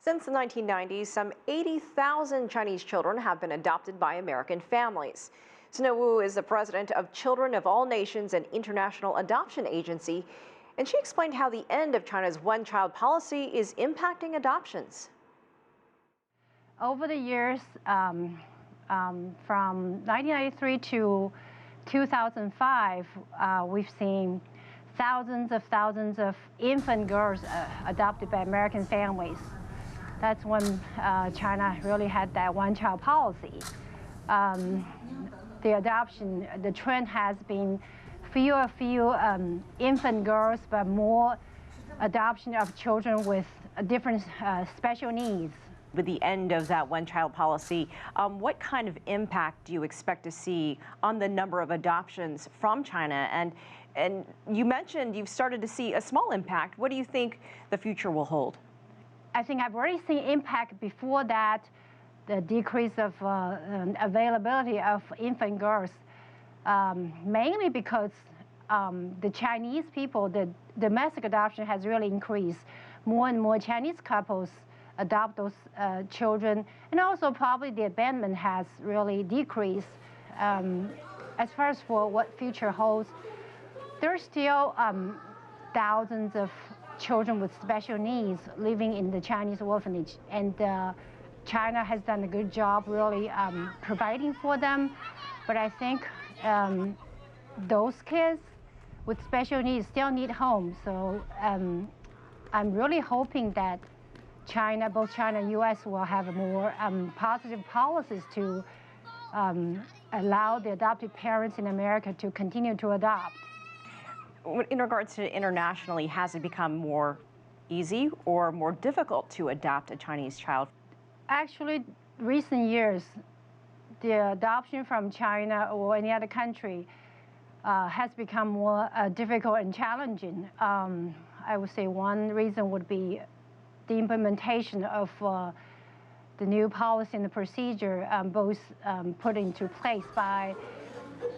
Since the 1990s, some 80,000 Chinese children have been adopted by American families. Snow Wu is the president of Children of All Nations, an international adoption agency, and she explained how the end of China's one-child policy is impacting adoptions. Over the years, from 1993 to 2005, we've seen thousands of infant girls adopted by American families. That's when China really had that one-child policy. The trend has been fewer infant girls, but more adoption of children with different special needs. With the end of that one-child policy, what kind of impact do you expect to see on the number of adoptions from China? And you mentioned you've started to see a small impact. What do you think the future will hold? I think I've already seen impact before that, the decrease of availability of infant girls, mainly because the Chinese people, the domestic adoption has really increased. More and more Chinese couples adopt those children, and also probably the abandonment has really decreased. As far as for what future holds, there's still thousands of children with special needs living in the Chinese orphanage, and China has done a good job really providing for them. But I think those kids with special needs still need homes. So I'm really hoping that both China and U.S. will have more positive policies to allow the adoptive parents in America to continue to adopt. In regards to internationally, has it become more easy or more difficult to adopt a Chinese child? Actually, recent years, the adoption from China or any other country has become more difficult and challenging. I would say one reason would be the implementation of the new policy and the procedure, both put into place by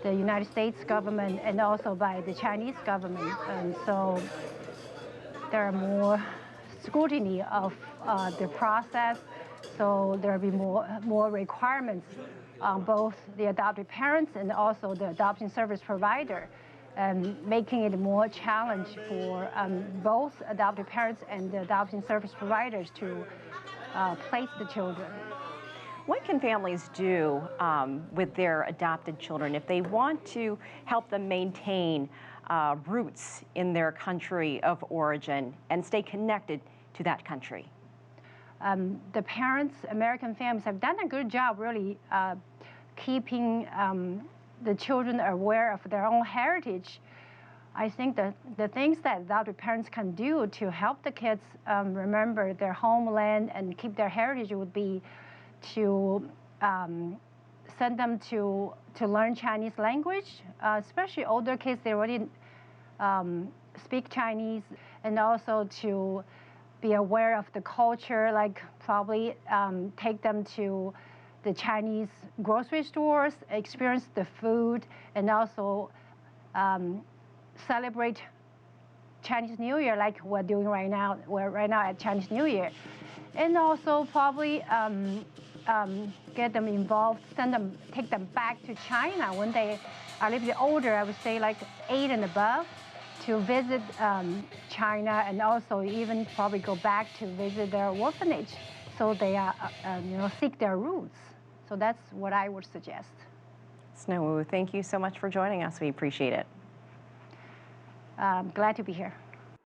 the United States government and also by the Chinese government. And so there are more scrutiny of the process, so there will be more requirements on both the adoptive parents and also the adoption service provider, making it more challenge for both adoptive parents and the adoption service providers to place the children. What can families do with their adopted children if they want to help them maintain roots in their country of origin and stay connected to that country? The parents, American families, have done a good job really keeping the children aware of their own heritage. I think that the things that adoptive parents can do to help the kids remember their homeland and keep their heritage would be to send them to learn Chinese language, especially older kids. They already speak Chinese, and also to be aware of the culture, like probably take them to the Chinese grocery stores, experience the food, and also celebrate Chinese New Year like we're doing right now. We're right now at Chinese New Year. And also probably get them involved, take them back to China when they are a little bit older, I would say like 8 and above, to visit China, and also even probably go back to visit their orphanage, so they are, seek their roots. So that's what I would suggest. Snow Wu, thank you so much for joining us. We appreciate it. Glad to be here.